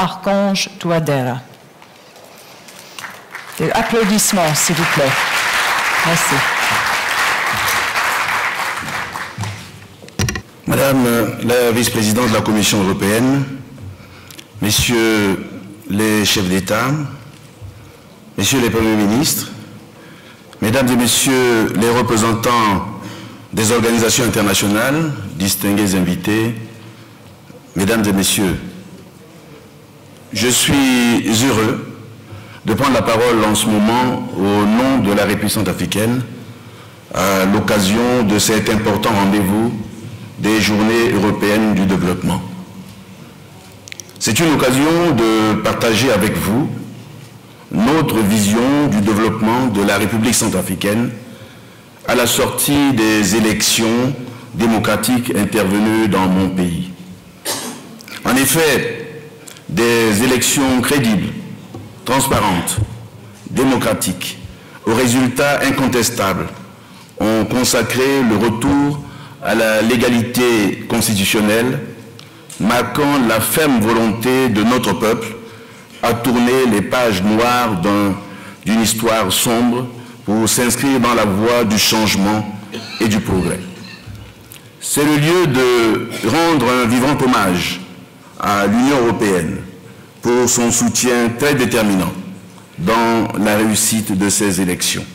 Archange Touadéra. Des applaudissements, s'il vous plaît. Merci. Madame la vice-présidente de la Commission européenne, messieurs les chefs d'État, messieurs les premiers ministres, mesdames et messieurs les représentants des organisations internationales, distingués invités, mesdames et messieurs, je suis heureux de prendre la parole en ce moment au nom de la République centrafricaine à l'occasion de cet important rendez-vous des Journées européennes du développement. C'est une occasion de partager avec vous notre vision du développement de la République centrafricaine à la sortie des élections démocratiques intervenues dans mon pays. En effet, des élections crédibles, transparentes, démocratiques, aux résultats incontestables, ont consacré le retour à la légalité constitutionnelle, marquant la ferme volonté de notre peuple à tourner les pages noires d'une histoire sombre pour s'inscrire dans la voie du changement et du progrès. C'est le lieu de rendre un vivant hommage à l'Union européenne pour son soutien très déterminant dans la réussite de ces élections.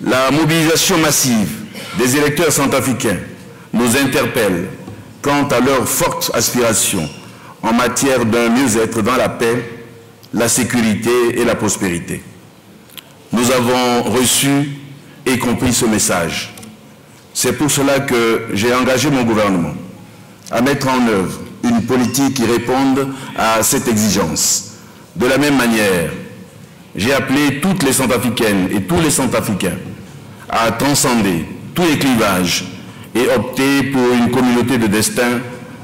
La mobilisation massive des électeurs centrafricains nous interpelle quant à leur forte aspiration en matière d'un mieux-être dans la paix, la sécurité et la prospérité. Nous avons reçu et compris ce message. C'est pour cela que j'ai engagé mon gouvernement à mettre en œuvre une politique qui réponde à cette exigence. De la même manière, j'ai appelé toutes les Centrafricaines et tous les Centrafricains à transcender tous les clivages et opter pour une communauté de destin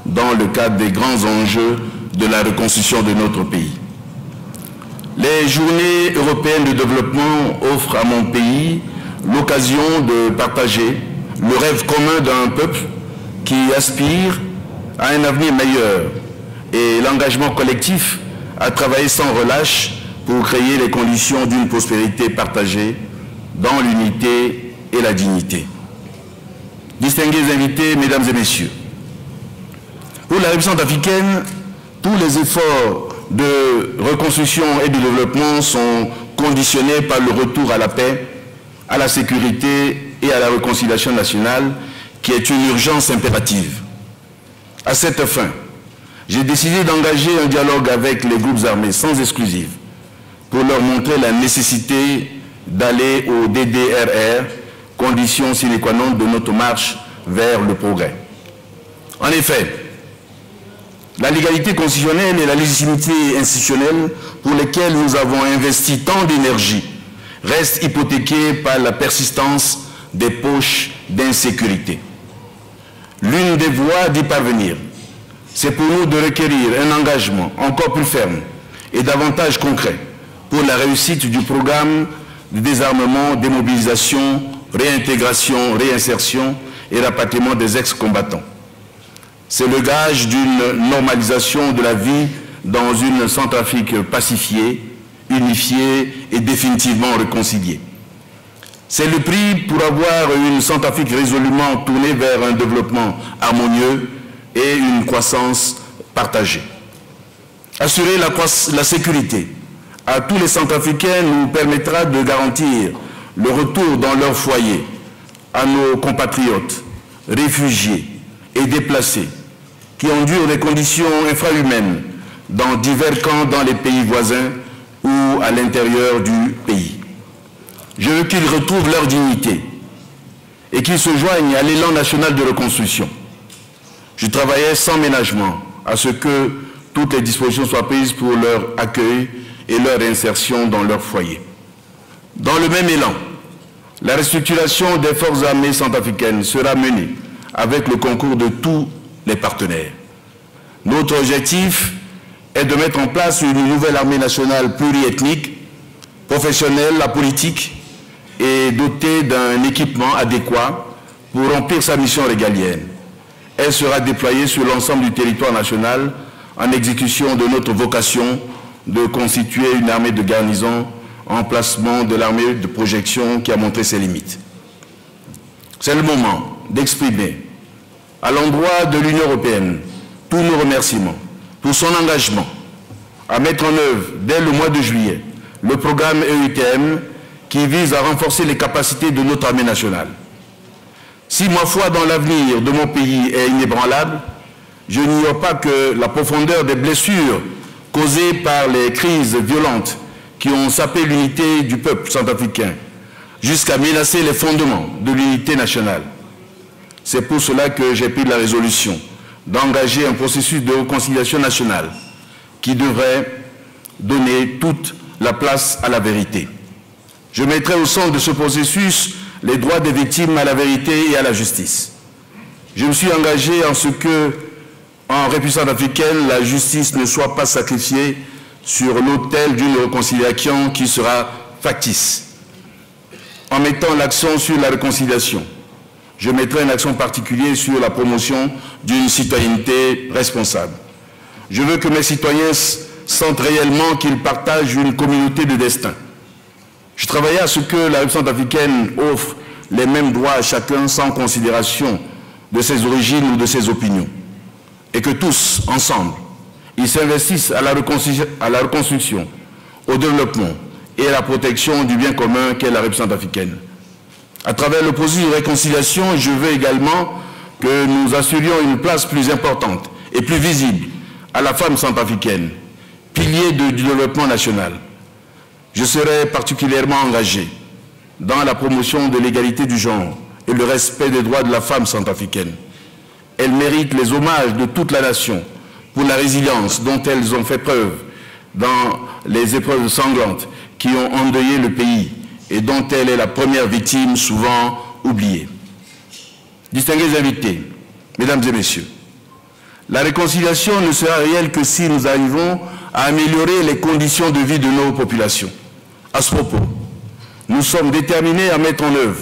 dans le cadre des grands enjeux de la reconstruction de notre pays. Les Journées européennes de développement offrent à mon pays l'occasion de partager le rêve commun d'un peuple qui aspire à un avenir meilleur et l'engagement collectif à travailler sans relâche pour créer les conditions d'une prospérité partagée dans l'unité et la dignité. Distingués invités, mesdames et messieurs, pour la République centrafricaine, tous les efforts de reconstruction et de développement sont conditionnés par le retour à la paix, à la sécurité et à la réconciliation nationale, qui est une urgence impérative. À cette fin, j'ai décidé d'engager un dialogue avec les groupes armés sans exclusive pour leur montrer la nécessité d'aller au DDRR, condition sine qua non de notre marche vers le progrès. En effet, la légalité constitutionnelle et la légitimité institutionnelle pour lesquelles nous avons investi tant d'énergie restent hypothéquées par la persistance des poches d'insécurité. L'une des voies d'y parvenir, c'est pour nous de requérir un engagement encore plus ferme et davantage concret pour la réussite du programme de désarmement, démobilisation, réintégration, réinsertion et rapatriement des ex-combattants. C'est le gage d'une normalisation de la vie dans une Centrafrique pacifiée, unifiée et définitivement réconciliée. C'est le prix pour avoir une Centrafrique résolument tournée vers un développement harmonieux et une croissance partagée. Assurer la sécurité à tous les Centrafricains nous permettra de garantir le retour dans leur foyer à nos compatriotes, réfugiés et déplacés, qui endurent des conditions infrahumaines dans divers camps dans les pays voisins ou à l'intérieur du pays. Je veux qu'ils retrouvent leur dignité et qu'ils se joignent à l'élan national de reconstruction. Je travaillais sans ménagement à ce que toutes les dispositions soient prises pour leur accueil et leur insertion dans leur foyer. Dans le même élan, la restructuration des forces armées centrafricaines sera menée avec le concours de tous les partenaires. Notre objectif est de mettre en place une nouvelle armée nationale pluriethnique, professionnelle, apolitique et dotée d'un équipement adéquat pour remplir sa mission régalienne. Elle sera déployée sur l'ensemble du territoire national en exécution de notre vocation de constituer une armée de garnison en placement de l'armée de projection qui a montré ses limites. C'est le moment d'exprimer à l'endroit de l'Union européenne tous nos remerciements pour son engagement à mettre en œuvre dès le mois de juillet le programme EUTM qui vise à renforcer les capacités de notre armée nationale. Si ma foi dans l'avenir de mon pays est inébranlable, je n'ignore pas que la profondeur des blessures causées par les crises violentes qui ont sapé l'unité du peuple centrafricain jusqu'à menacer les fondements de l'unité nationale. C'est pour cela que j'ai pris la résolution d'engager un processus de réconciliation nationale qui devrait donner toute la place à la vérité. Je mettrai au centre de ce processus les droits des victimes à la vérité et à la justice. Je me suis engagé en ce que, en République centrafricaine, la justice ne soit pas sacrifiée sur l'autel d'une réconciliation qui sera factice. En mettant l'accent sur la réconciliation, je mettrai un accent particulier sur la promotion d'une citoyenneté responsable. Je veux que mes citoyens sentent réellement qu'ils partagent une communauté de destin. Je travaillerai à ce que la République centrafricaine offre les mêmes droits à chacun sans considération de ses origines ou de ses opinions. Et que tous, ensemble, ils s'investissent à la reconstruction, au développement et à la protection du bien commun qu'est la République centrafricaine. À travers le processus de réconciliation, je veux également que nous assurions une place plus importante et plus visible à la femme centrafricaine, pilier du développement national. Je serai particulièrement engagé dans la promotion de l'égalité du genre et le respect des droits de la femme centrafricaine. Elles méritent les hommages de toute la nation pour la résilience dont elles ont fait preuve dans les épreuves sanglantes qui ont endeuillé le pays et dont elle est la première victime souvent oubliée. Distingués invités, mesdames et messieurs, la réconciliation ne sera réelle que si nous arrivons à améliorer les conditions de vie de nos populations. À ce propos, nous sommes déterminés à mettre en œuvre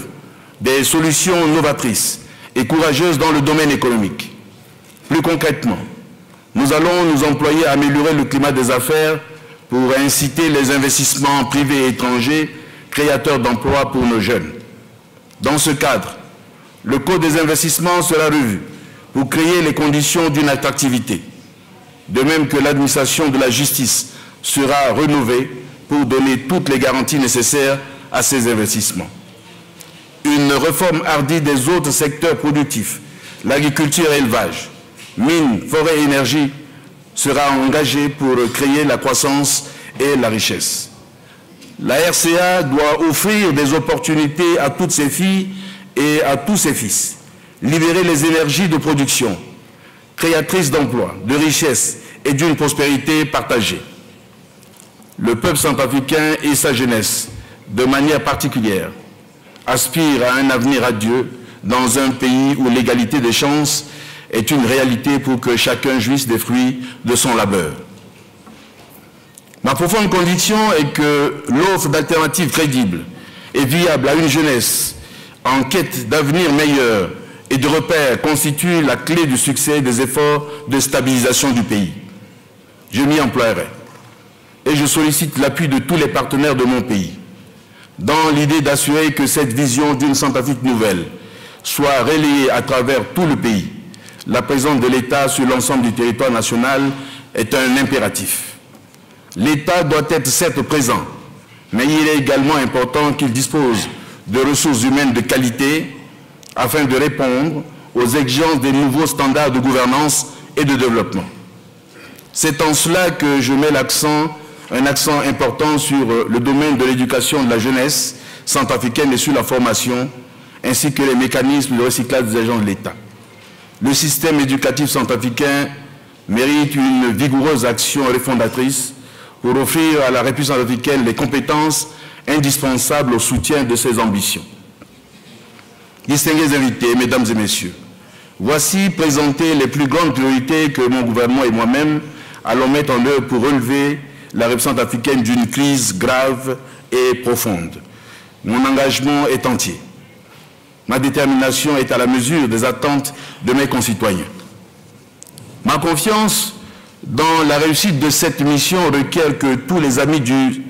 des solutions novatrices et courageuses dans le domaine économique. Plus concrètement, nous allons nous employer à améliorer le climat des affaires pour inciter les investissements privés et étrangers créateurs d'emplois pour nos jeunes. Dans ce cadre, le Code des investissements sera revu pour créer les conditions d'une attractivité, de même que l'administration de la justice sera rénovée pour donner toutes les garanties nécessaires à ces investissements. Une réforme hardie des autres secteurs productifs, l'agriculture et l'élevage, mines, forêts et énergie, sera engagée pour créer la croissance et la richesse. La RCA doit offrir des opportunités à toutes ses filles et à tous ses fils, libérer les énergies de production, créatrices d'emplois, de richesses et d'une prospérité partagée. Le peuple centrafricain et sa jeunesse, de manière particulière, aspirent à un avenir radieux dans un pays où l'égalité des chances est une réalité pour que chacun jouisse des fruits de son labeur. Ma profonde conviction est que l'offre d'alternatives crédibles et viables à une jeunesse en quête d'avenir meilleur et de repères constitue la clé du succès des efforts de stabilisation du pays. Je m'y emploierai et je sollicite l'appui de tous les partenaires de mon pays dans l'idée d'assurer que cette vision d'une Centrafrique nouvelle soit relayée à travers tout le pays. La présence de l'État sur l'ensemble du territoire national est un impératif. L'État doit être certes présent, mais il est également important qu'il dispose de ressources humaines de qualité afin de répondre aux exigences des nouveaux standards de gouvernance et de développement. C'est en cela que je mets un accent important sur le domaine de l'éducation de la jeunesse centrafricaine et sur la formation, ainsi que les mécanismes de recyclage des agents de l'État. Le système éducatif centrafricain mérite une vigoureuse action refondatrice pour offrir à la République centrafricaine les compétences indispensables au soutien de ses ambitions. Distingués invités, mesdames et messieurs, voici présenter les plus grandes priorités que mon gouvernement et moi-même allons mettre en œuvre pour relever la République centrafricaine d'une crise grave et profonde. Mon engagement est entier. Ma détermination est à la mesure des attentes de mes concitoyens. Ma confiance dans la réussite de cette mission requiert que tous les amis du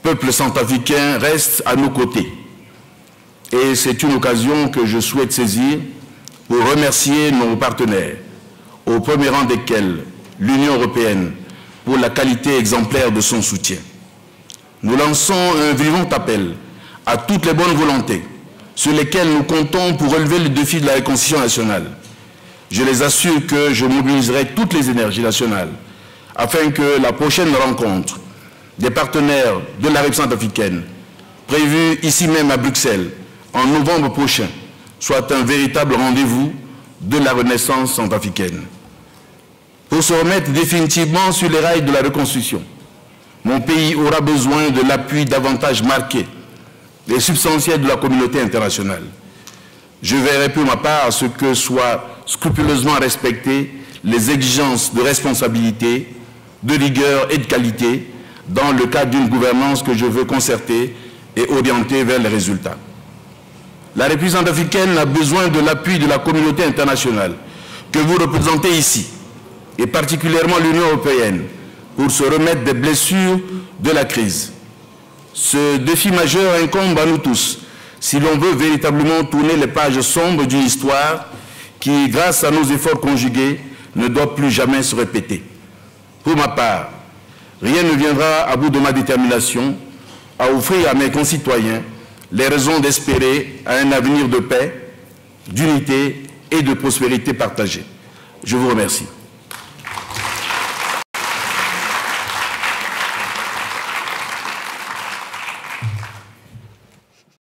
peuple centrafricain restent à nos côtés. Et c'est une occasion que je souhaite saisir pour remercier nos partenaires, au premier rang desquels l'Union européenne, pour la qualité exemplaire de son soutien. Nous lançons un vivant appel à toutes les bonnes volontés sur lesquelles nous comptons pour relever le défi de la réconciliation nationale. Je les assure que je mobiliserai toutes les énergies nationales afin que la prochaine rencontre des partenaires de la République centrafricaine, prévue ici même à Bruxelles en novembre prochain, soit un véritable rendez-vous de la renaissance centrafricaine. Pour se remettre définitivement sur les rails de la reconstruction, mon pays aura besoin de l'appui davantage marqué et substantiel de la communauté internationale. Je verrai pour ma part à ce que soient scrupuleusement respectées les exigences de responsabilité, de rigueur et de qualité dans le cadre d'une gouvernance que je veux concerter et orienter vers les résultats. La République centrafricaine a besoin de l'appui de la communauté internationale que vous représentez ici, et particulièrement l'Union européenne, pour se remettre des blessures de la crise. Ce défi majeur incombe à nous tous, si l'on veut véritablement tourner les pages sombres d'une histoire qui, grâce à nos efforts conjugués, ne doit plus jamais se répéter. Pour ma part, rien ne viendra à bout de ma détermination à offrir à mes concitoyens les raisons d'espérer à un avenir de paix, d'unité et de prospérité partagée. Je vous remercie.